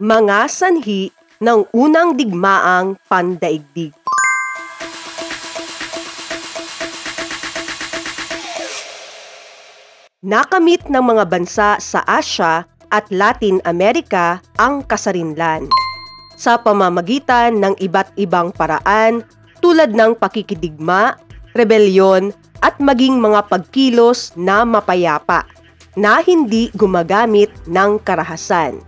Mga sanhi ng unang digmaang pandaigdig. Nakamit ng mga bansa sa Asya at Latin America ang kasarinlan sa pamamagitan ng iba't ibang paraan tulad ng pakikidigma, rebelyon at maging mga pagkilos na mapayapa na hindi gumagamit ng karahasan.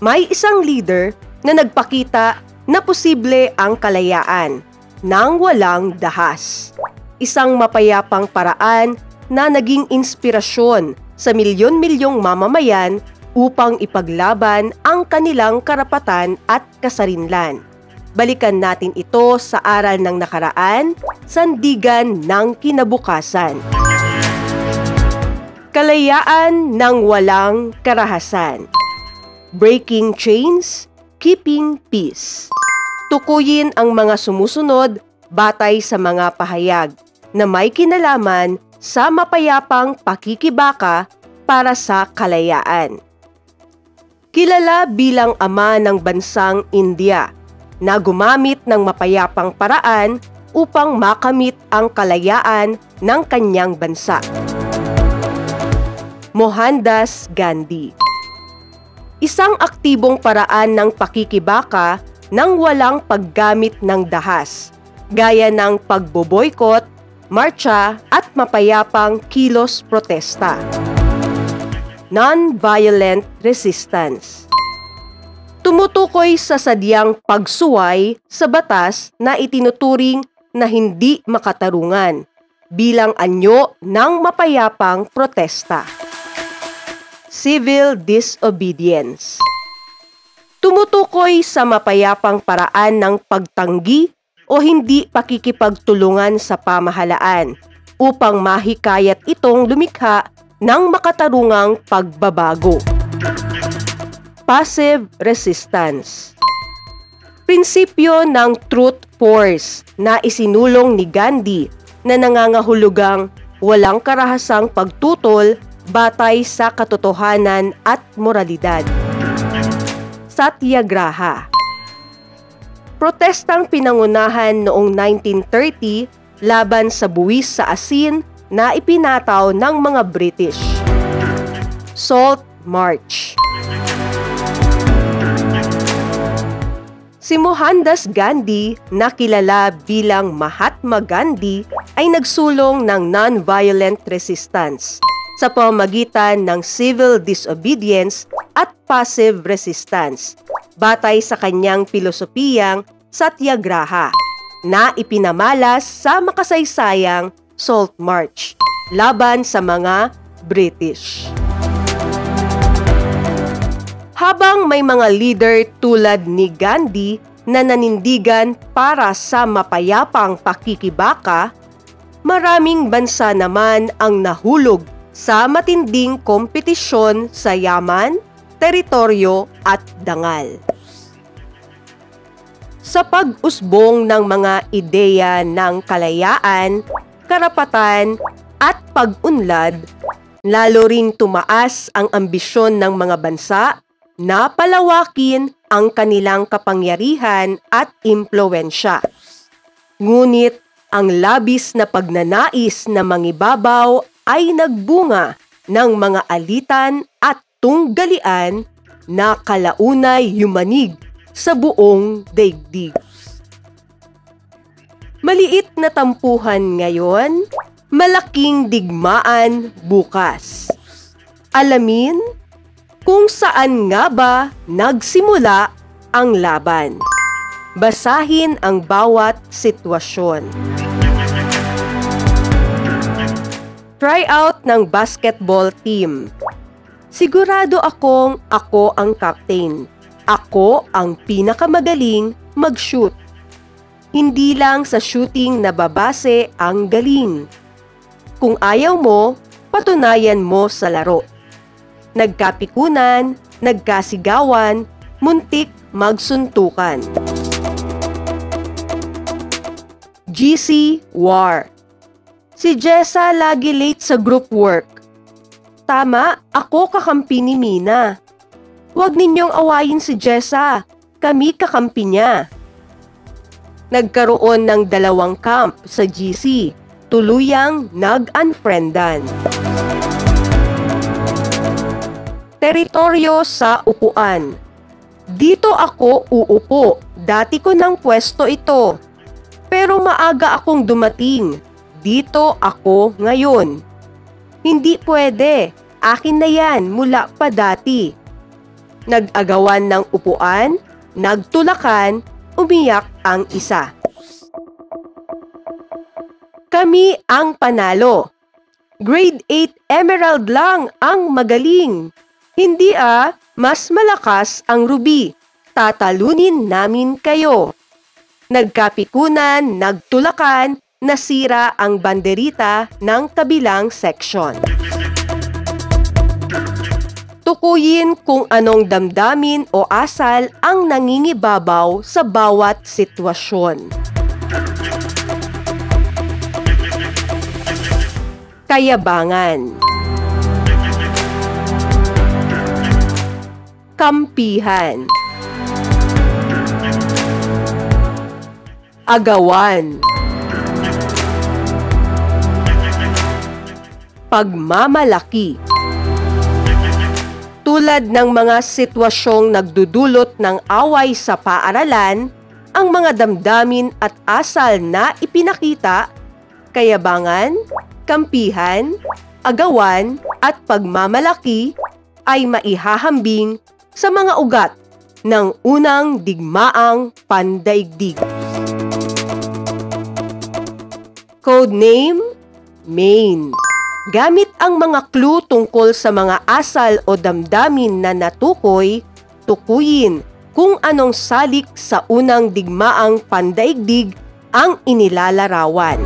May isang leader na nagpakita na posible ang kalayaan nang walang dahas. Isang mapayapang paraan na naging inspirasyon sa milyon-milyong mamamayan upang ipaglaban ang kanilang karapatan at kasarinlan. Balikan natin ito sa aral ng nakaraan, sandigan ng kinabukasan. Kalayaan ng walang karahasan. Breaking chains, keeping peace. Tukuyin ang mga sumusunod batay sa mga pahayag na may kinalaman sa mapayapang pakikibaka para sa kalayaan. Kilala bilang ama ng bansang India na gumamit ng mapayapang paraan upang makamit ang kalayaan ng kanyang bansa. Mohandas Gandhi. Isang aktibong paraan ng pakikibaka nang walang paggamit ng dahas, gaya ng pagboboykot, marcha at mapayapang kilos protesta. Non-violent resistance. Tumutukoy sa sadyang pagsuway sa batas na itinuturing na hindi makatarungan bilang anyo ng mapayapang protesta. Civil disobedience. Tumutukoy sa mapayapang paraan ng pagtanggi o hindi pakikipagtulungan sa pamahalaan upang mahikayat itong lumikha ng makatarungang pagbabago. Passive resistance. Prinsipyo ng truth force na isinulong ni Gandhi na nangangahulugang walang karahasang pagtutol batay sa katotohanan at moralidad. Satyagraha. Protestang pinangunahan noong 1930 laban sa buwis sa asin na ipinataw ng mga British. Salt March. Si Mohandas Gandhi, na kilala bilang Mahatma Gandhi, ay nagsulong ng non-violent resistance sa pamamagitan ng civil disobedience at passive resistance, batay sa kanyang pilosopiyang Satyagraha na ipinamalas sa makasaysayang Salt March laban sa mga British. Habang may mga leader tulad ni Gandhi na nanindigan para sa mapayapang pakikibaka, maraming bansa naman ang nahulog sa matinding kompetisyon sa yaman, teritoryo at dangal. Sa pag-usbong ng mga ideya ng kalayaan, karapatan at pag-unlad, lalo ring tumaas ang ambisyon ng mga bansa na palawakin ang kanilang kapangyarihan at impluwensya. Ngunit ang labis na pagnanais na mangibabaw ay nagbunga ng mga alitan at tunggalian na kalaunay yumanig sa buong daigdig. Maliit na tampuhan ngayon, malaking digmaan bukas. Alamin kung saan nga ba nagsimula ang laban. Basahin ang bawat sitwasyon. Tryout ng basketball team. Sigurado akong ako ang captain. Ako ang pinakamagaling mag-shoot. Hindi lang sa shooting na babase ang galing. Kung ayaw mo, patunayan mo sa laro. Nagkapikunan, nagkasigawan, muntik magsuntukan. GC War. Si Jessa lagi late sa group work. Tama, ako kakampi ni Mina. Huwag ninyong awayin si Jessa. Kami kakampi niya. Nagkaroon ng 2 camp sa GC. Tuluyang nag-unfriendan. Teritoryo sa upuan. Dito ako uupo. Dati ko ng pwesto ito. Pero maaga akong dumating. Dito ako ngayon. Hindi pwede. Akin na yan mula pa dati. Nag-agawan ng upuan, nagtulakan, umiyak ang isa. Kami ang panalo. Grade 8 Emerald lang ang magaling. Hindi mas malakas ang Ruby. Tatalunin namin kayo. Nagkapikunan, nagtulakan, nasira ang banderita ng kabilang section. Tukuyin kung anong damdamin o asal ang nangingibabaw sa bawat sitwasyon. Kayabangan. Kampihan. Agawan. Pagmamalaki. Tulad ng mga sitwasyong nagdudulot ng away sa paaralan, ang mga damdamin at asal na ipinakita, kayabangan, kampihan, agawan, at pagmamalaki ay maihahambing sa mga ugat ng unang digmaang pandaigdig. Codename Maine. Gamit ang mga clue tungkol sa mga asal o damdamin na natukoy, tukuyin kung anong salik sa unang digmaang pandaigdig ang inilalarawan.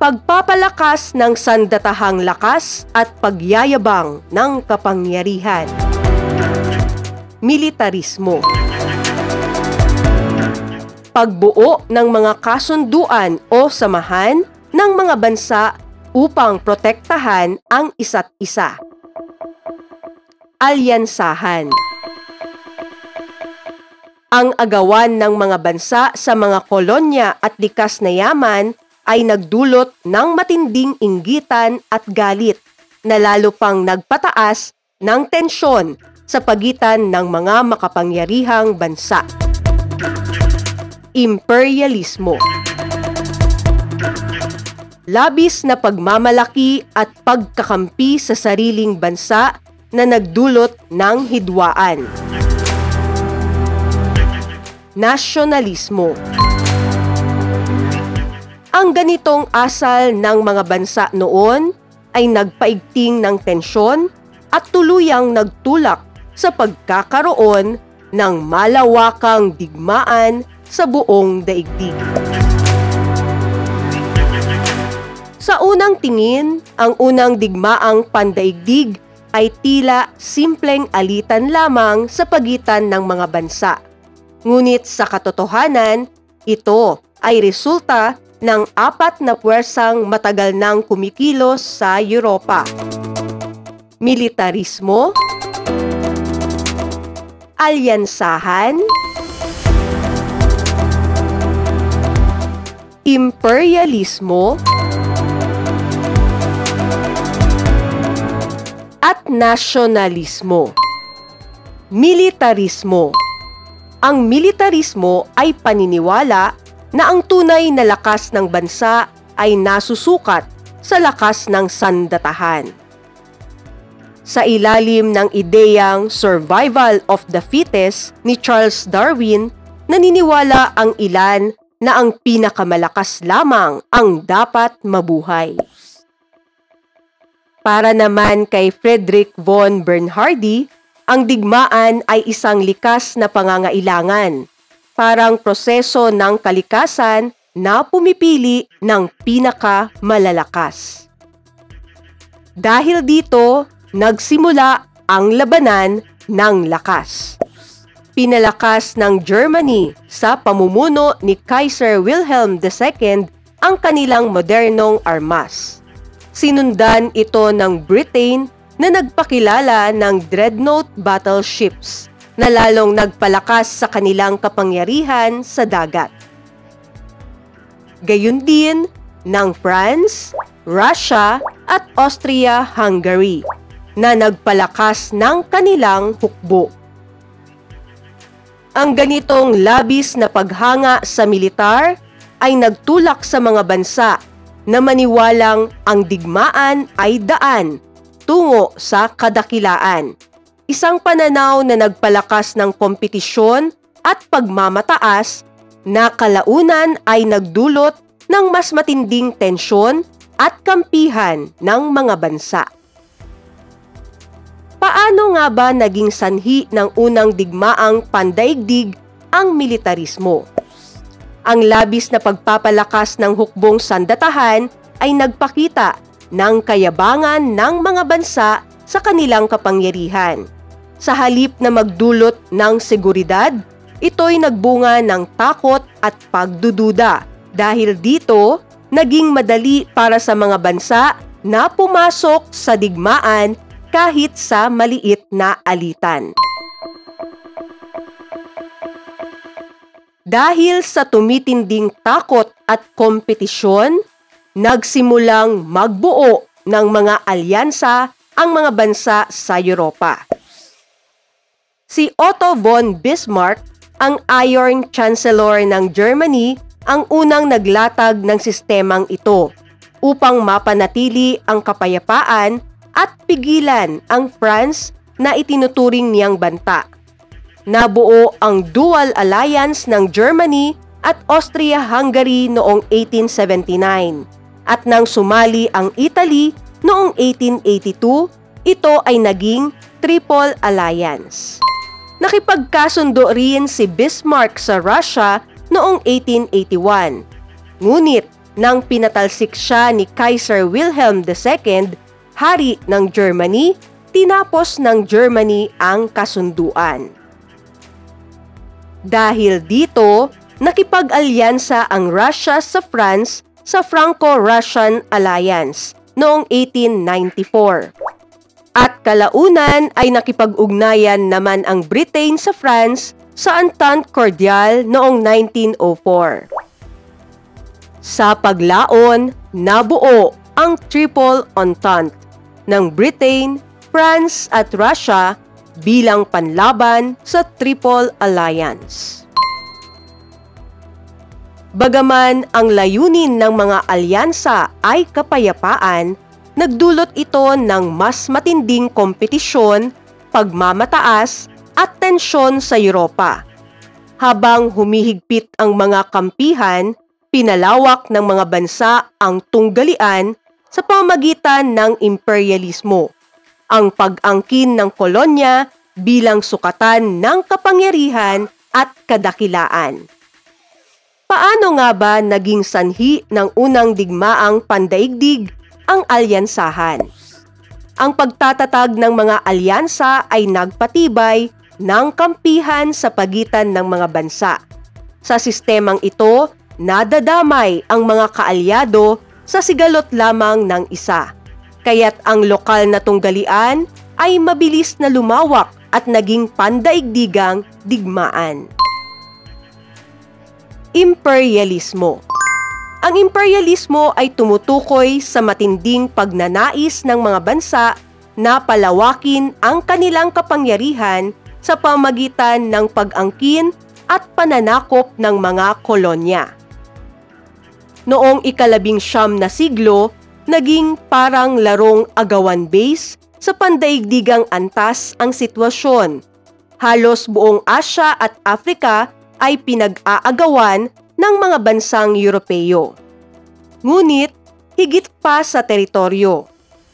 Pagpapalakas ng sandatahang lakas at pagyayabang ng kapangyarihan. Militarismo. Pagbuo ng mga kasunduan o samahan ng mga bansa upang protektahan ang isa't isa. Alyansahan. Ang agawan ng mga bansa sa mga kolonya at likas na yaman ay nagdulot ng matinding inggitan at galit na lalo pang nagpataas ng tensyon sa pagitan ng mga makapangyarihang bansa. Imperialismo. Labis na pagmamalaki at pagkakampi sa sariling bansa na nagdulot ng hidwaan. Nasyonalismo. Ang ganitong asal ng mga bansa noon ay nagpaigting ng tensyon at tuluyang nagtulak sa pagkakaroon ng malawakang digmaan sa buong daigdig. Sa unang tingin, ang unang digmaang pandaigdig ay tila simpleng alitan lamang sa pagitan ng mga bansa. Ngunit sa katotohanan, ito ay resulta ng 4 na puwersang matagal nang kumikilos sa Europa. Militarismo, alyansahan, imperialismo, at nasyonalismo. Militarismo. Ang militarismo ay paniniwala na ang tunay na lakas ng bansa ay nasusukat sa lakas ng sandatahan. Sa ilalim ng ideyang survival of the fittest ni Charles Darwin, naniniwala ang ilan na ang pinakamalakas lamang ang dapat mabuhay. Para naman kay Friedrich von Bernhardi, ang digmaan ay isang likas na pangangailangan, parang proseso ng kalikasan na pumipili ng pinakamalalakas. Dahil dito, nagsimula ang labanan ng lakas. pinalakas ng Germany sa pamumuno ni Kaiser Wilhelm II ang kanilang modernong armas. Sinundan ito ng Britain na nagpakilala ng dreadnought battleships na lalong nagpalakas sa kanilang kapangyarihan sa dagat. Gayun din ng France, Russia at Austria-Hungary na nagpalakas ng kanilang hukbo. Ang ganitong labis na paghanga sa militar ay nagtulak sa mga bansa na maniwalang ang digmaan ay daan tungo sa kadakilaan. Isang pananaw na nagpalakas ng kompetisyon at pagmamataas na kalaunan ay nagdulot ng mas matinding tensyon at kampihan ng mga bansa. Paano nga ba naging sanhi ng unang digmaang pandaigdig ang militarismo? Ang labis na pagpapalakas ng hukbong sandatahan ay nagpakita ng kayabangan ng mga bansa sa kanilang kapangyarihan. Sa halip na magdulot ng seguridad, ito'y nagbunga ng takot at pagdududa. Dahil dito, naging madali para sa mga bansa na pumasok sa digmaan kahit sa maliit na alitan. Dahil sa tumitinding takot at kompetisyon, nagsimulang magbuo ng mga alyansa ang mga bansa sa Europa. Si Otto von Bismarck, ang Iron Chancellor ng Germany, ang unang naglatag ng sistemang ito upang mapanatili ang kapayapaan at pigilan ang France na itinuturing niyang banta. Nabuo ang Dual Alliance ng Germany at Austria-Hungary noong 1879 at nang sumali ang Italy noong 1882, ito ay naging Triple Alliance. Nakipagkasundo rin si Bismarck sa Russia noong 1881. Ngunit nang pinatalsik siya ni Kaiser Wilhelm II, hari ng Germany, tinapos ng Germany ang kasunduan. Dahil dito, nakipag-alyansa ang Russia sa France sa Franco-Russian Alliance noong 1894. At kalaunan ay nakipag-ugnayan naman ang Britain sa France sa Entente Cordiale noong 1904. Sa paglaon, nabuo ang Triple Entente ng Britain, France at Russia bilang panlaban sa Triple Alliance. Bagaman ang layunin ng mga alyansa ay kapayapaan, nagdulot ito ng mas matinding kompetisyon, pagmamataas at tensyon sa Europa. Habang humihigpit ang mga kampihan, pinalawak ng mga bansa ang tunggalian sa pamamagitan ng imperialismo, ang pag-angkin ng kolonya bilang sukatan ng kapangyarihan at kadakilaan. Paano nga ba naging sanhi ng unang digmaang pandaigdig ang alyansahan? Ang pagtatatag ng mga alyansa ay nagpatibay ng kampihan sa pagitan ng mga bansa. Sa sistemang ito, nadadamay ang mga kaalyado sa sigalot lamang ng isa. Kaya't ang lokal na tunggalian ay mabilis na lumawak at naging pandaigdigang digmaan. Imperialismo. Ang imperialismo ay tumutukoy sa matinding pagnanais ng mga bansa na palawakin ang kanilang kapangyarihan sa pamamagitan ng pag-angkin at pananakop ng mga kolonya. Noong ika-19 na siglo, naging parang larong agawan base sa pandaigdigang antas ang sitwasyon. Halos buong Asya at Africa ay pinag-aagawan ng mga bansang Europeo. Ngunit, higit pa sa teritoryo,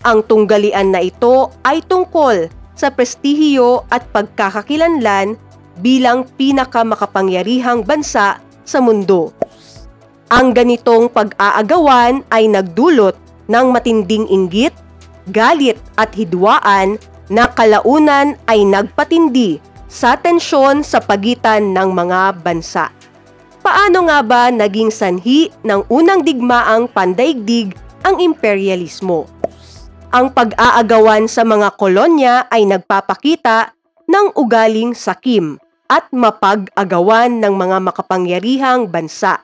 ang tunggalian na ito ay tungkol sa prestihiyo at pagkakakilanlan bilang pinakamakapangyarihang bansa sa mundo. Ang ganitong pag-aagawan ay nagdulot ng matinding inggit, galit at hidwaan na kalaunan ay nagpatindi sa tensyon sa pagitan ng mga bansa. Paano nga ba naging sanhi ng unang digmaang pandaigdig ang imperyalismo? Ang pag-aagawan sa mga kolonya ay nagpapakita ng ugaling sakim at mapag-agawan ng mga makapangyarihang bansa.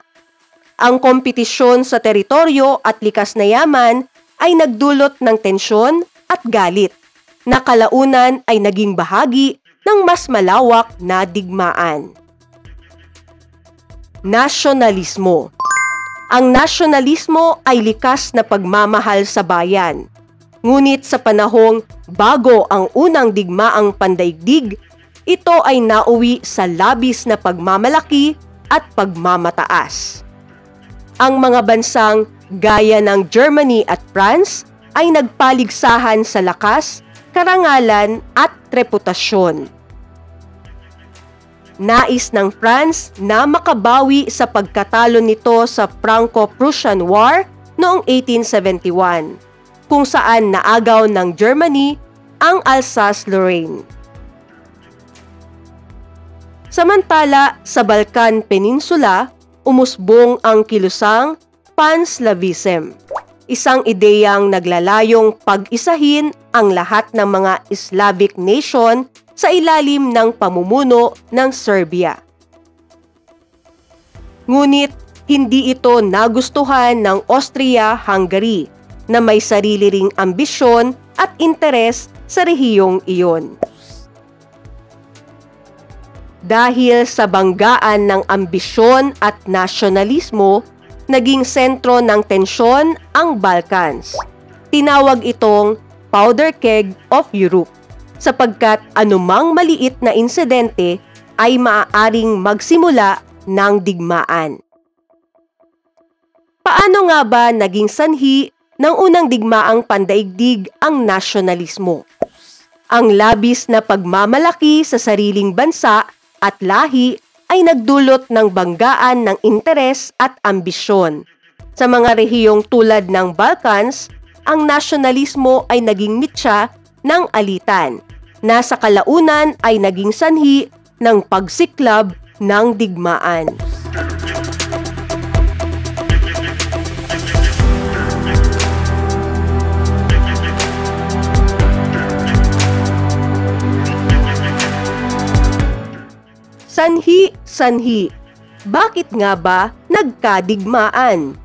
Ang kompetisyon sa teritoryo at likas na yaman ay nagdulot ng tensyon at galit, na kalaunan ay naging bahagi ng mas malawak na digmaan. Nasyonalismo. Ang nasyonalismo ay likas na pagmamahal sa bayan. Ngunit sa panahong bago ang unang digmaang pandaigdig, ito ay nauwi sa labis na pagmamalaki at pagmamataas. Ang mga bansang gaya ng Germany at France ay nagpaligsahan sa lakas, karangalan at reputasyon. Nais ng France na makabawi sa pagkatalo nito sa Franco-Prussian War noong 1871, kung saan naagaw ng Germany ang Alsace-Lorraine. Samantala, sa Balkan Peninsula, umusbong ang kilusang Pan-Slavism, isang ideyang naglalayong pag-isahin ang lahat ng mga Slavic nation sa ilalim ng pamumuno ng Serbia. Ngunit hindi ito nagustuhan ng Austria-Hungary na may sarili ring ambisyon at interes sa rehiyong iyon. Dahil sa banggaan ng ambisyon at nasyonalismo, naging sentro ng tensyon ang Balkans. Tinawag itong powder keg of Europe, sapagkat anumang maliit na insidente ay maaaring magsimula ng digmaan. Paano nga ba naging sanhi ng unang digmaang pandaigdig ang nasyonalismo? Ang labis na pagmamalaki sa sariling bansa at lahi ay nagdulot ng banggaan ng interes at ambisyon. Sa mga rehiyong tulad ng Balkans, ang nasyonalismo ay naging mitya ng alitan, na sa kalaunan ay naging sanhi ng pagsiklab ng digmaan. Sanhi. Bakit nga ba nagkadigmaan?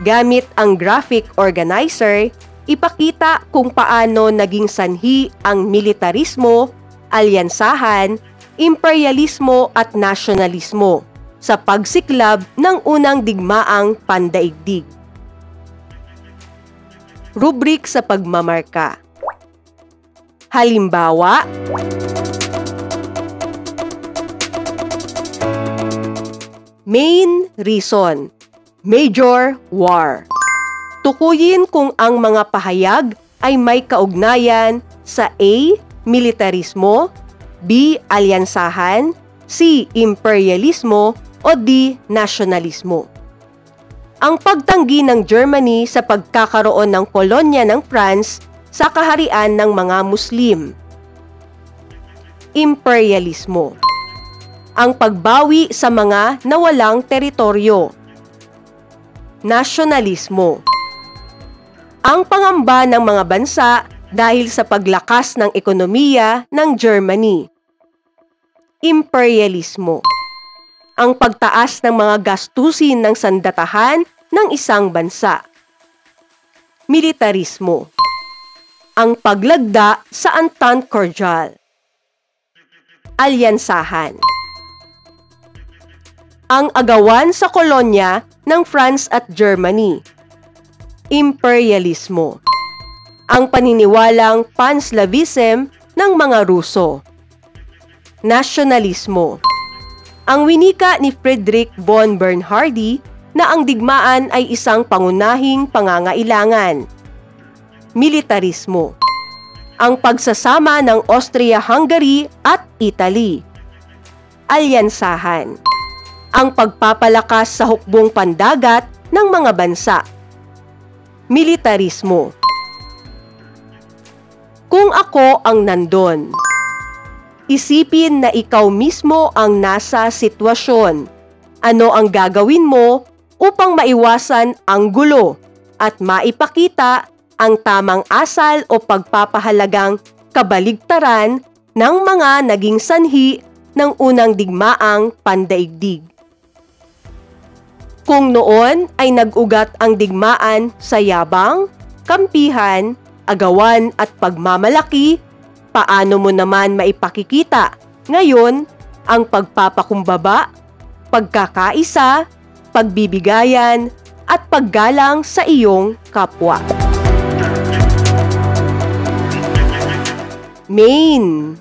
Gamit ang graphic organizer, ipakita kung paano naging sanhi ang militarismo, alyansahan, imperialismo at nasyonalismo sa pagsiklab ng unang digmaang pandaigdig. Rubrik sa pagmamarka. Halimbawa, main reason, major war. Tukuyin kung ang mga pahayag ay may kaugnayan sa A. Militarismo, B. Alyansahan, C. Imperialismo o D. Nasyonalismo. Ang pagtanggi ng Germany sa pagkakaroon ng kolonya ng France sa kaharian ng mga Muslim. Imperialismo. Ang pagbawi sa mga nawalang teritoryo. Nasyonalismo. Ang pangamba ng mga bansa dahil sa paglakas ng ekonomiya ng Germany. Imperialismo. Ang pagtaas ng mga gastusin ng sandatahan ng isang bansa. Militarismo. Ang paglagda sa Entente Cordiale. Alyansahan. Ang agawan sa kolonya ng France at Germany. Imperialismo. Ang paniniwalang Pan-Slavism ng mga Ruso. Nasyonalismo. Ang winika ni Friedrich von Bernhardi na ang digmaan ay isang pangunahing pangangailangan. Militarismo. Ang pagsasama ng Austria-Hungary at Italy. Alyansahan. Ang pagpapalakas sa hukbong pandagat ng mga bansa. Militarismo. Kung ako ang nandun. Isipin na ikaw mismo ang nasa sitwasyon. Ano ang gagawin mo upang maiwasan ang gulo at maipakita ang tamang asal o pagpapahalagang kabaligtaran ng mga naging sanhi ng unang digmaang pandaigdig. Kung noon ay nag-ugat ang digmaan sa yabang, kampihan, agawan at pagmamalaki, paano mo naman maipakikita ngayon ang pagpapakumbaba, pagkakaisa, pagbibigayan at paggalang sa iyong kapwa? Main,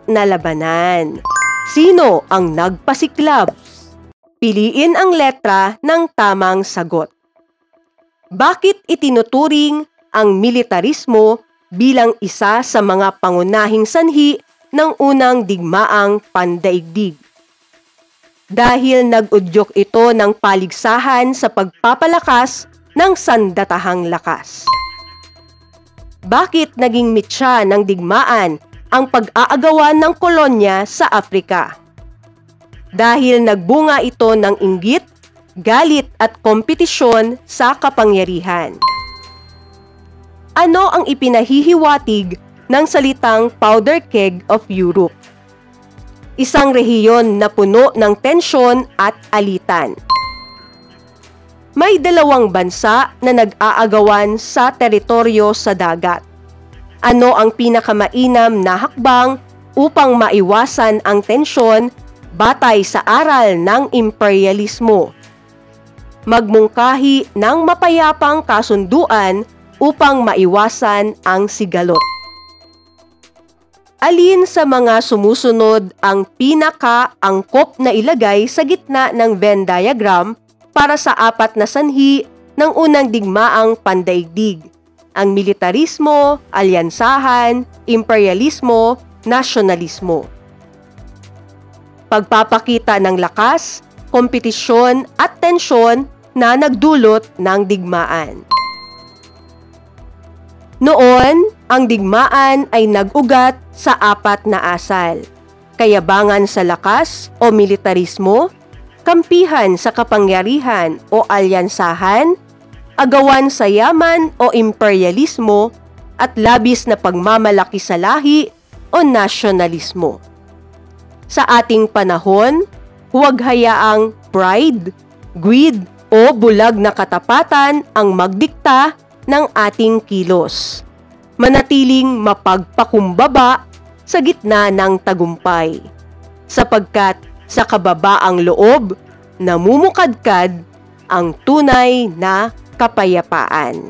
na labanan. Sino ang nagpasiklab? Piliin ang letra ng tamang sagot. Bakit itinuturing ang militarismo bilang isa sa mga pangunahing sanhi ng unang digmaang pandaigdig? Dahil nag-udyok ito ng paligsahan sa pagpapalakas ng sandatahang lakas. Bakit naging mitya ng digmaan ang pag-aagawan ng kolonya sa Afrika? Dahil nagbunga ito ng inggit, galit at kompetisyon sa kapangyarihan. Ano ang ipinahihiwatig ng salitang powder keg of Europe? Isang rehiyon na puno ng tensyon at alitan. May dalawang bansa na nag-aagawan sa teritoryo sa dagat. Ano ang pinakamainam na hakbang upang maiwasan ang tensyon batay sa aral ng imperialismo? Magmungkahi ng mapayapang kasunduan upang maiwasan ang sigalot. Alin sa mga sumusunod ang pinaka-angkop na ilagay sa gitna ng Venn diagram para sa apat na sanhi ng unang digmaang pandaigdig? Ang militarismo, alyansahan, imperialismo, nasyonalismo. Pagpapakita ng lakas, kompetisyon at tensyon na nagdulot ng digmaan. Noon, ang digmaan ay nag-ugat sa apat na asal: kayabangan sa lakas o militarismo, kampihan sa kapangyarihan o alyansahan, agawan sa yaman o imperialismo, at labis na pagmamalaki sa lahi o nasyonalismo. Sa ating panahon, huwag hayaang pride, greed o bulag na katapatan ang magdikta ng ating kilos. Manatiling mapagpakumbaba sa gitna ng tagumpay, sapagkat sa kababaang loob namumukadkad ang tunay na kapayapaan.